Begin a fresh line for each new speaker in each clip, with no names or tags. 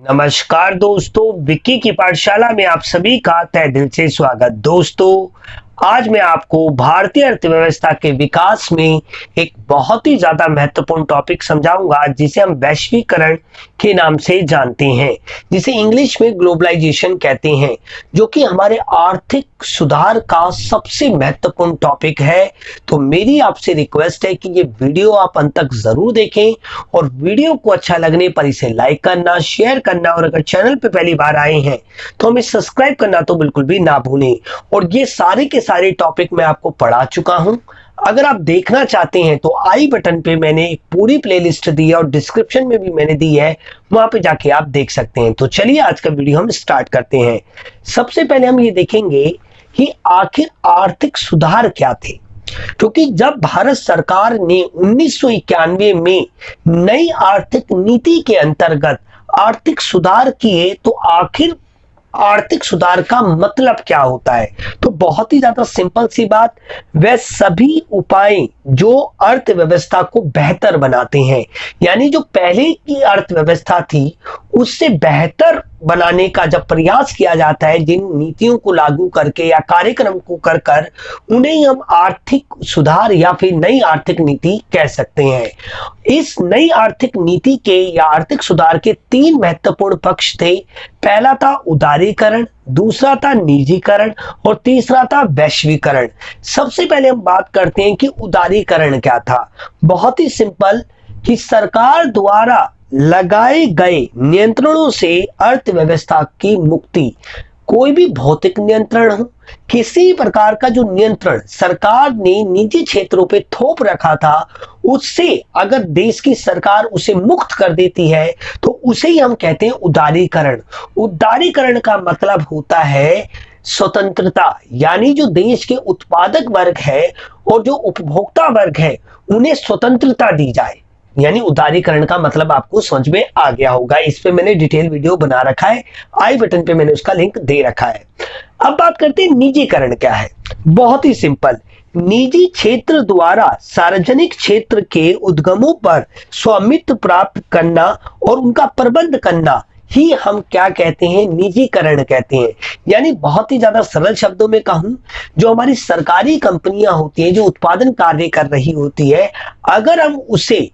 नमस्कार दोस्तों, विक्की की पाठशाला में आप सभी का तहे दिल से स्वागत। दोस्तों, आज मैं आपको भारतीय अर्थव्यवस्था के विकास में एक बहुत ही ज्यादा महत्वपूर्ण टॉपिक समझाऊंगा जिसे हम वैश्वीकरण के नाम से जानते हैं, जिसे इंग्लिश में ग्लोबलाइजेशन कहते हैं, जो कि हमारे आर्थिक सुधार का सबसे महत्वपूर्ण टॉपिक है। तो मेरी आपसे रिक्वेस्ट है कि ये वीडियो आप अंत तक जरूर देखें और वीडियो को अच्छा लगने पर इसे लाइक करना, शेयर करना और अगर चैनल पे पहली बार आए हैं तो हमें सब्सक्राइब करना तो बिल्कुल भी ना भूलें। और ये सारे के सारे टॉपिक मैं आपको पढ़ा चुका हूं। अगर आप देखना चाहते हैं तो आई बटन पे मैंने एक पूरी प्लेलिस्ट दी है और डिस्क्रिप्शन में भी मैंने दी है, वहां पे जाके आप देख सकते हैं। तो चलिए आज का वीडियो हम स्टार्ट करते हैं। सबसे पहले हम ये देखेंगे कि आखिर आर्थिक सुधार क्या थे, क्योंकि जब भारत सरकार ने 1991 में नई आर्थिक नीति के अंतर्गत आर्थिक सुधार किए तो आखिर आर्थिक सुधार का मतलब क्या होता है। तो बहुत ही ज्यादा सिंपल सी बात, वह सभी उपाय जो अर्थव्यवस्था को बेहतर बनाते हैं, यानी जो पहले की अर्थव्यवस्था थी उससे बेहतर बनाने का जब प्रयास किया जाता है, जिन नीतियों को लागू करके या कार्यक्रम को कर कर उन्हें हम आर्थिक सुधार या फिर नई आर्थिक नीति कह सकते हैं। इस नई आर्थिक नीति के या आर्थिक सुधार के तीन महत्वपूर्ण पक्ष थे। पहला था उदारीकरण, दूसरा था निजीकरण और तीसरा था वैश्वीकरण। सबसे पहले हम बात करते हैं कि उदारीकरण क्या था। बहुत ही सिंपल, कि सरकार द्वारा लगाए गए नियंत्रणों से अर्थव्यवस्था की मुक्ति। कोई भी भौतिक नियंत्रण हो, किसी प्रकार का जो नियंत्रण सरकार ने निजी क्षेत्रों पे थोप रखा था, उससे अगर देश की सरकार उसे मुक्त कर देती है तो उसे ही हम कहते हैं उदारीकरण। उदारीकरण का मतलब होता है स्वतंत्रता, यानी जो देश के उत्पादक वर्ग है और जो उपभोक्ता वर्ग है उन्हें स्वतंत्रता दी जाए। यानी उदारीकरण का मतलब आपको समझ में आ गया होगा। इस पे मैंने डिटेल वीडियो बना रखा है, आई बटन पे मैंने उसका लिंक दे रखा है। अब बात करते हैं निजीकरण क्या है। बहुत ही सिंपल, निजी क्षेत्र द्वारा सार्वजनिक क्षेत्र के उद्यमों पर स्वामित्व प्राप्त करना और उनका प्रबंध करना ही हम क्या कहते हैं, निजीकरण कहते हैं। यानी बहुत ही ज्यादा सरल शब्दों में कहूं, जो हमारी सरकारी कंपनियां होती हैं जो उत्पादन कार्य कर रही होती है, अगर हम उसे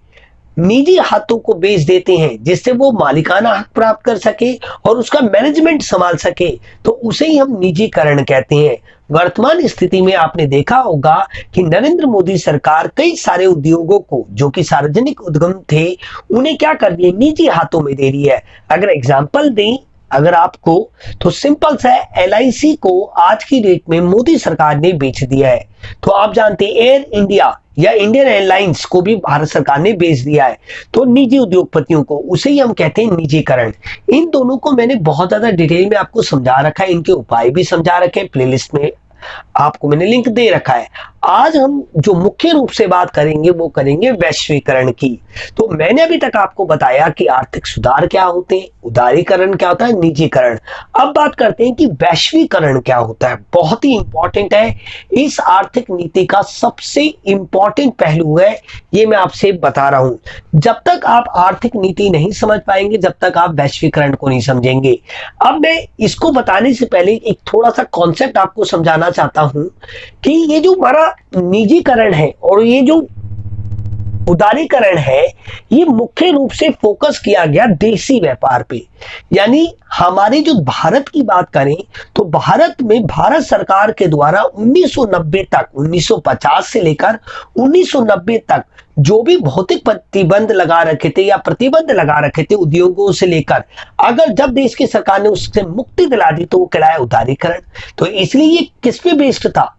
निजी हाथों को बेच देते हैं जिससे वो मालिकाना हक प्राप्त कर सके और उसका मैनेजमेंट संभाल सके, तो उसे ही हम निजीकरण कहते हैं। वर्तमान स्थिति में आपने देखा होगा कि नरेंद्र मोदी सरकार कई सारे उद्योगों को जो कि सार्वजनिक उद्यम थे उन्हें क्या कर दिए, निजी हाथों में दे रही है। अगर एग्जांपल दें अगर आपको, तो सिंपल सा है, LIC को आज की डेट में मोदी सरकार ने बेच दिया है। तो आप जानते हैं एयर इंडिया या इंडियन एयरलाइंस को भी भारत सरकार ने बेच दिया है। तो निजी उद्योगपतियों को, उसे ही हम कहते हैं निजीकरण। इन दोनों को मैंने बहुत ज्यादा डिटेल में आपको समझा रखा है, इनके उपाय भी समझा रखे हैं, प्लेलिस्ट में आपको मैंने लिंक दे रखा है। आज हम जो मुख्य रूप से बात करेंगे वो करेंगे वैश्वीकरण की। तो मैंने अभी तक आपको बताया कि आर्थिक सुधार क्या होते हैं, उदारीकरण क्या होता है, निजीकरण। अब बात करते हैं कि वैश्वीकरण क्या होता है। बहुत ही इंपॉर्टेंट है, इस आर्थिक नीति का सबसे इंपॉर्टेंट पहलू है, ये मैं आपसे बता रहा हूं। जब तक आप आर्थिक नीति नहीं समझ पाएंगे, जब तक आप वैश्वीकरण को नहीं समझेंगे। अब मैं इसको बताने से पहले एक थोड़ा सा कॉन्सेप्ट आपको समझाना चाहता हूं कि ये जो हमारा निजीकरण है और ये जो उदारीकरण है, ये मुख्य रूप से फोकस किया गया देशी व्यापार पे। यानी हमारे जो भारत की बात करें तो भारत में भारत सरकार के द्वारा 1990 तक, 1950 से लेकर 1990 तक जो भी भौतिक प्रतिबंध लगा रखे थे या प्रतिबंध लगा रखे थे उद्योगों से लेकर, अगर जब देश की सरकार ने उससे मुक्ति दिला दी तो वो कहलाया उदारीकरण। तो इसलिए ये किस पे बेस्ड था,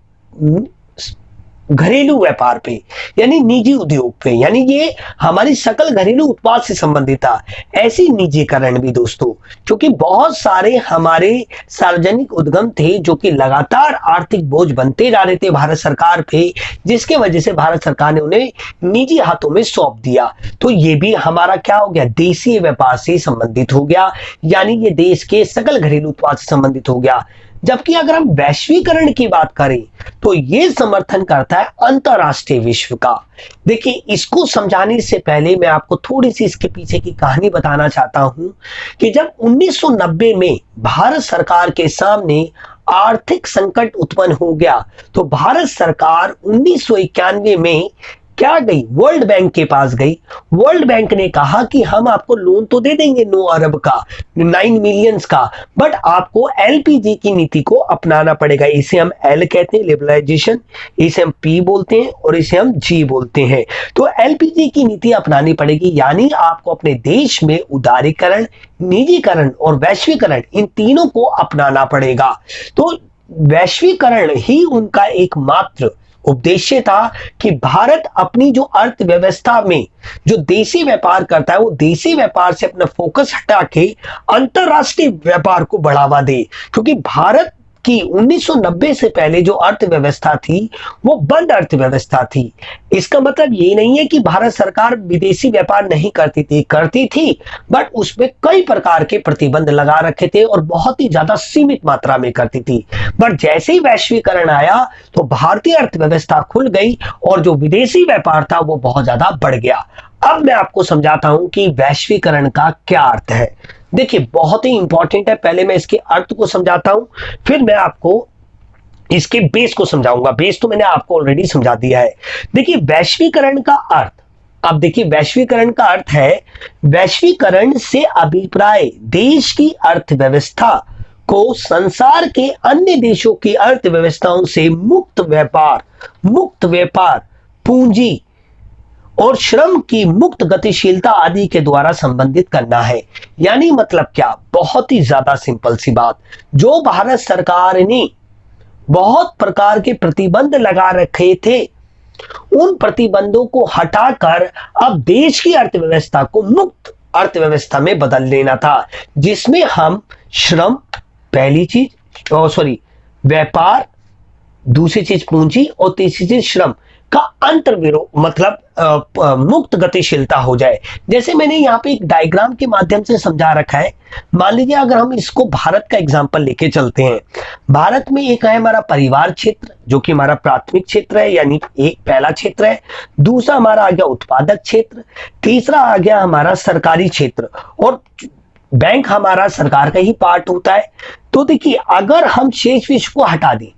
घरेलू व्यापार पे, यानी निजी उद्योग पे, यानी ये हमारी सकल घरेलू उत्पाद से संबंधित था। ऐसी निजीकरण भी दोस्तों, क्योंकि बहुत सारे हमारे सार्वजनिक उद्यम थे जो कि लगातार आर्थिक बोझ बनते जा रहे थे भारत सरकार पे, जिसके वजह से भारत सरकार ने उन्हें निजी हाथों में सौंप दिया। तो ये भी हमारा क्या हो गया, देशी व्यापार से संबंधित हो गया, यानी ये देश के सकल घरेलू उत्पाद से संबंधित हो गया। जबकि अगर हम वैश्वीकरण की बात करें तो यह समर्थन करता है अंतरराष्ट्रीय विश्व का। देखिए, इसको समझाने से पहले मैं आपको थोड़ी सी इसके पीछे की कहानी बताना चाहता हूं कि जब 1990 में भारत सरकार के सामने आर्थिक संकट उत्पन्न हो गया तो भारत सरकार 1991 में क्या गई, वर्ल्ड बैंक के पास गई। वर्ल्ड बैंक ने कहा कि हम आपको लोन तो दे देंगे 9 अरब का, 9 मिलियंस का, बट आपको एलपीजी की नीति को अपनाना पड़ेगा। इसे हम एल कहते हैं, लिबरलाइजेशन, इसे हम पी बोलते हैं और इसे हम जी बोलते हैं। तो एलपीजी की नीति अपनानी पड़ेगी, यानी आपको अपने देश में उदारीकरण, निजीकरण और वैश्वीकरण, इन तीनों को अपनाना पड़ेगा। तो वैश्वीकरण ही उनका एकमात्र उद्देश्य था कि भारत अपनी जो अर्थव्यवस्था में जो देशी व्यापार करता है, वो देशी व्यापार से अपना फोकस हटा के अंतरराष्ट्रीय व्यापार को बढ़ावा दे। क्योंकि भारत की 1990 से पहले जो अर्थव्यवस्था थी वो बंद अर्थव्यवस्था थी। इसका मतलब ये नहीं है कि भारत सरकार विदेशी व्यापार नहीं करती थी, बट उसमें कई प्रकार के प्रतिबंध लगा रखे थे और बहुत ही ज्यादा सीमित मात्रा में करती थी। बट जैसे ही वैश्वीकरण आया तो भारतीय अर्थव्यवस्था खुल गई और जो विदेशी व्यापार था वो बहुत ज्यादा बढ़ गया। अब मैं आपको समझाता हूं कि वैश्वीकरण का क्या अर्थ है। देखिए, बहुत ही इंपॉर्टेंट है। पहले मैं इसके अर्थ को समझाता हूं, फिर मैं आपको इसके बेस को समझाऊंगा। बेस तो मैंने आपको ऑलरेडी समझा दिया है। देखिए, वैश्वीकरण का अर्थ, अब देखिए, वैश्वीकरण का अर्थ है, वैश्वीकरण से अभिप्राय देश की अर्थव्यवस्था को संसार के अन्य देशों की अर्थव्यवस्थाओं से मुक्त व्यापार, पूंजी और श्रम की मुक्त गतिशीलता आदि के द्वारा संबंधित करना है। यानी मतलब क्या, बहुत ही ज्यादा सिंपल सी बात, जो भारत सरकार ने बहुत प्रकार के प्रतिबंध लगा रखे थे, उन प्रतिबंधों को हटाकर अब देश की अर्थव्यवस्था को मुक्त अर्थव्यवस्था में बदल देना था, जिसमें हम श्रम, पहली चीज व्यापार, दूसरी चीज पूंजी और तीसरी चीज श्रम का अंतर्विरोध, मतलब मुक्त गतिशीलता हो जाए। जैसे मैंने यहाँ पे एक डायग्राम के माध्यम से समझा रखा है। मान लीजिए अगर हम इसको भारत का एग्जांपल लेके चलते हैं, भारत में एक है हमारा परिवार क्षेत्र, जो कि हमारा प्राथमिक क्षेत्र है, यानी एक पहला क्षेत्र है। दूसरा हमारा आ गया उत्पादक क्षेत्र, तीसरा आ गया हमारा सरकारी क्षेत्र, और बैंक हमारा सरकार का ही पार्ट होता है। तो देखिए, अगर हम शेष विश्व को हटा दें,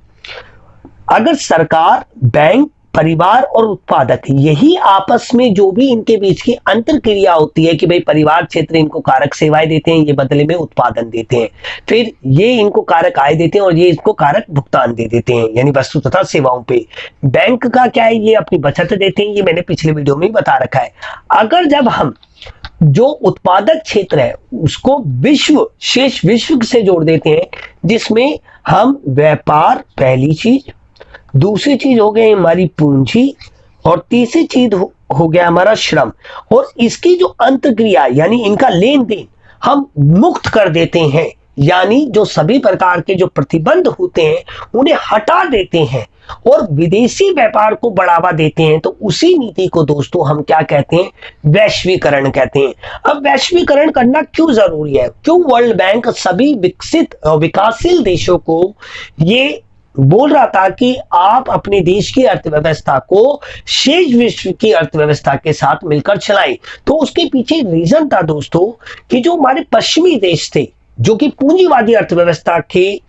अगर सरकार, बैंक, परिवार और उत्पादक, यही आपस में जो भी इनके बीच की अंतर क्रिया होती है कि भाई परिवार क्षेत्र इनको कारक सेवाएं देते हैं, ये बदले में उत्पादन देते हैं, फिर ये इनको कारक आय देते हैं और ये इसको कारक भुगतान दे देते हैं, यानी वस्तु तथा सेवाओं पे। बैंक का क्या है, ये अपनी बचत देते हैं, ये मैंने पिछले वीडियो में बता रखा है। अगर जब हम जो उत्पादक क्षेत्र है उसको शेष विश्व से जोड़ देते हैं, जिसमें हम व्यापार, पहली चीज, दूसरी चीज हो गई हमारी पूंजी और तीसरी चीज हो गया हमारा श्रम, और इसकी जो अंतक्रिया यानी इनका लेन देन हम मुक्त कर देते हैं, यानी जो सभी प्रकार के जो प्रतिबंध होते हैं उन्हें हटा देते हैं और विदेशी व्यापार को बढ़ावा देते हैं। तो उसी नीति को दोस्तों हम क्या कहते हैं, वैश्वीकरण कहते हैं। अब वैश्वीकरण करना क्यों जरूरी है, क्यों वर्ल्ड बैंक सभी विकासशील देशों को ये बोल रहा था कि आप अपने देश की अर्थव्यवस्था को शेष विश्व की अर्थव्यवस्था के साथ मिलकर चलाएं। तो उसके पीछे रीजन था दोस्तों कि जो हमारे पश्चिमी देश थे, जो कि पूंजीवादी अर्थव्यवस्था के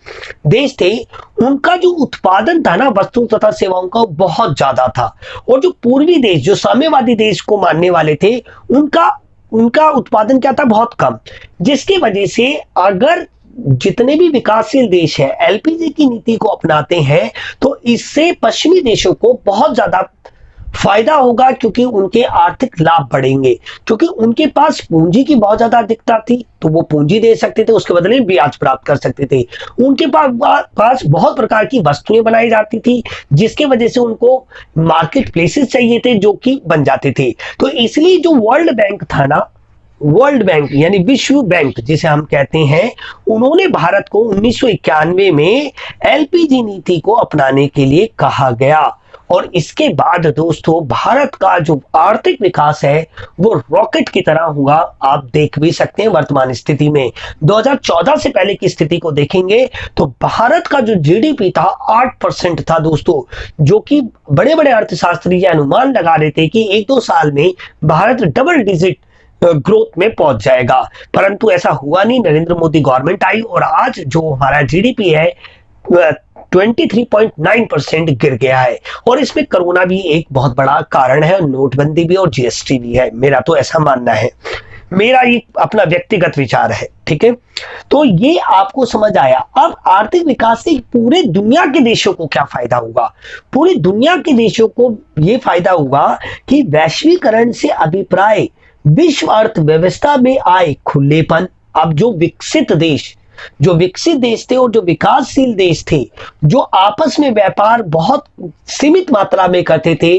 देश थे, उनका जो उत्पादन था ना वस्तु तथा सेवाओं का, बहुत ज्यादा था, और जो पूर्वी देश, जो साम्यवादी देश को मानने वाले थे, उनका उत्पादन क्या था, बहुत कम। जिसकी वजह से अगर जितने भी विकासशील देश हैं एलपीजी की नीति को अपनाते हैं तो इससे पश्चिमी देशों को बहुत ज्यादा फायदा होगा, क्योंकि उनके आर्थिक लाभ बढ़ेंगे, क्योंकि उनके पास पूंजी की बहुत ज्यादा अधिकता थी, तो वो पूंजी दे सकते थे, उसके बदले में ब्याज प्राप्त कर सकते थे। उनके पास बहुत प्रकार की वस्तुएं बनाई जाती थी, जिसके वजह से उनको मार्केट प्लेसेस चाहिए थे, जो कि बन जाते थे। तो इसलिए जो वर्ल्ड बैंक था ना, वर्ल्ड बैंक यानी विश्व बैंक जिसे हम कहते हैं, उन्होंने भारत को 1991 में एलपीजी नीति को अपनाने के लिए कहा गया, और इसके बाद दोस्तों भारत का जो आर्थिक विकास है वो रॉकेट की तरह हुआ, आप देख भी सकते हैं वर्तमान स्थिति में। 2014 से पहले की स्थिति को देखेंगे तो भारत का जो जीडीपी था 8% था दोस्तों, जो कि बड़े बड़े अर्थशास्त्री ये अनुमान लगा रहे थे कि 1-2 साल में भारत डबल डिजिट ग्रोथ में पहुंच जाएगा, परंतु ऐसा हुआ नहीं। नरेंद्र मोदी गवर्नमेंट आई और आज जो हमारा जीडीपी है 23.9% गिर गया है, और इसमें कोरोना भी एक बहुत बड़ा कारण है, नोटबंदी भी और जीएसटी भी है। मेरा तो ऐसा मानना है, मेरा ये अपना व्यक्तिगत विचार है, ठीक है। तो ये आपको समझ आया। अब आर्थिक विकास से पूरे दुनिया के देशों को क्या फायदा होगा? पूरी दुनिया के देशों को ये फायदा होगा कि वैश्वीकरण से अभिप्राय विश्व अर्थव्यवस्था में आए खुलेपन। अब जो विकसित देश थे और जो विकासशील देश थे, जो आपस में व्यापार बहुत सीमित मात्रा में करते थे,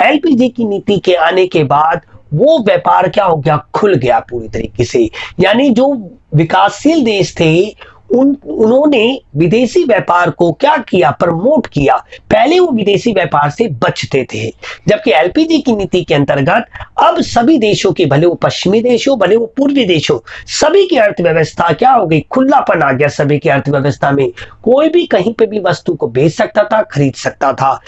एलपीजी की नीति के आने के बाद वो व्यापार क्या हो गया, खुल गया पूरी तरीके से। यानी जो विकासशील देश थे उन्होंने विदेशी व्यापार को क्या किया, प्रमोट किया। पहले वो विदेशी व्यापार से बचते थे, जबकि एलपीजी की नीति के अंतर्गत अब सभी देशों की, भले वो पश्चिमी देश हो भले वो पूर्वी देश हो, सभी की अर्थव्यवस्था क्या हो गई, खुलापन आ गया सभी की अर्थव्यवस्था में। कोई भी कहीं पे भी वस्तु को बेच सकता था, खरीद सकता था,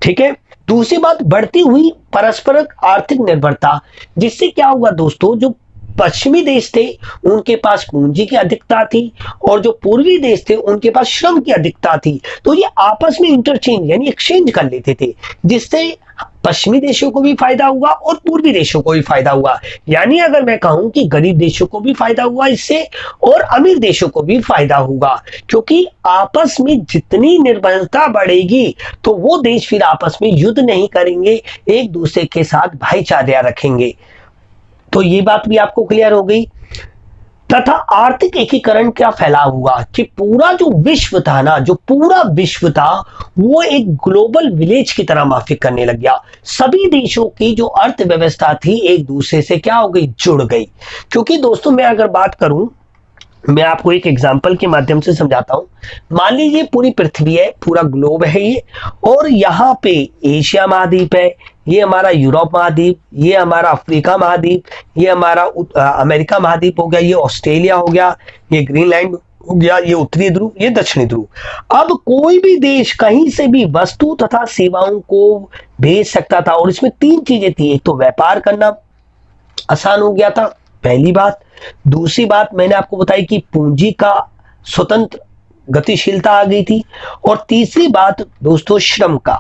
ठीक है। दूसरी बात, बढ़ती हुई परस्पर आर्थिक निर्भरता, जिससे क्या हुआ दोस्तों, जो पश्चिमी देश थे उनके पास पूंजी की अधिकता थी और जो पूर्वी देश थे उनके पास श्रम की अधिकता थी, तो ये आपस में इंटरचेंज यानी एक्सचेंज कर लेते थे, जिससे पश्चिमी देशों को भी फायदा हुआ और पूर्वी देशों को भी फायदा हुआ। यानी अगर मैं कहूं कि गरीब देशों को भी फायदा हुआ इससे और अमीर देशों को भी फायदा होगा, क्योंकि आपस में जितनी निर्भरता बढ़ेगी तो वो देश फिर आपस में युद्ध नहीं करेंगे, एक दूसरे के साथ भाईचारा रखेंगे। तो ये बात भी आपको क्लियर हो गई। तथा आर्थिक एकीकरण क्या फैलाव हुआ कि पूरा जो विश्व था ना, जो पूरा विश्व था वो एक ग्लोबल विलेज की तरह माफिक करने लग गया। सभी देशों की जो अर्थव्यवस्था थी एक दूसरे से क्या हो गई, जुड़ गई। क्योंकि दोस्तों मैं अगर बात करूं, मैं आपको एक एग्जाम्पल के माध्यम से समझाता हूं। मान लीजिए पूरी पृथ्वी है, पूरा ग्लोब है ये, और यहाँ पे एशिया महाद्वीप है, ये हमारा यूरोप महाद्वीप, ये हमारा अफ्रीका महाद्वीप, ये हमारा अमेरिका महाद्वीप हो गया, ये ऑस्ट्रेलिया हो गया, ये ग्रीनलैंड हो गया, ये उत्तरी ध्रुव, ये दक्षिणी ध्रुव। अब कोई भी देश कहीं से भी वस्तु तथा सेवाओं को भेज सकता था, और इसमें 3 चीजें थी। एक तो व्यापार करना आसान हो गया था, पहली बात। दूसरी बात मैंने आपको बताई कि पूंजी का स्वतंत्र गतिशीलता आ गई थी, और तीसरी बात दोस्तों श्रम का।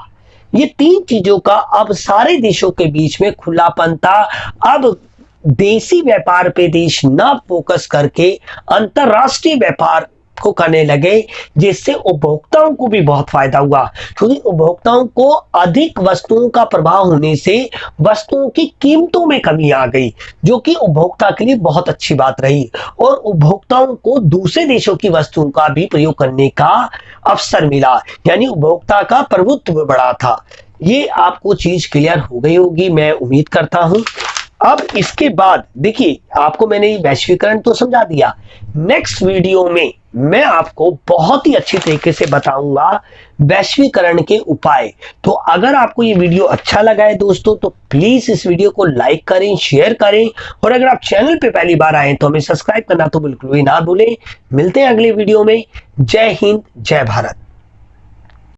ये 3 चीजों का अब सारे देशों के बीच में खुलापन था। अब देसी व्यापार पे देश ना फोकस करके अंतरराष्ट्रीय व्यापार को करने लगे, जिससे उपभोक्ताओं को भी बहुत फायदा हुआ, क्योंकि उपभोक्ताओं को अधिक वस्तुओं का प्रभाव होने से वस्तुओं की कीमतों में कमी आ गई, जो कि उपभोक्ता के लिए बहुत अच्छी बात रही, और उपभोक्ताओं को दूसरे देशों की वस्तुओं का भी प्रयोग करने का अवसर मिला, यानी उपभोक्ता का प्रभुत्व बढ़ा था। ये आपको चीज क्लियर हो गई होगी, मैं उम्मीद करता हूं। अब इसके बाद देखिए, आपको मैंने वैश्वीकरण तो समझा दिया। नेक्स्ट वीडियो में मैं आपको बहुत ही अच्छी तरीके से बताऊंगा वैश्वीकरण के उपाय। तो अगर आपको ये वीडियो अच्छा लगा है दोस्तों, तो प्लीज इस वीडियो को लाइक करें, शेयर करें, और अगर आप चैनल पे पहली बार आए तो हमें सब्सक्राइब करना तो बिल्कुल भी ना भूलें। मिलते हैं अगले वीडियो में। जय हिंद, जय भारत।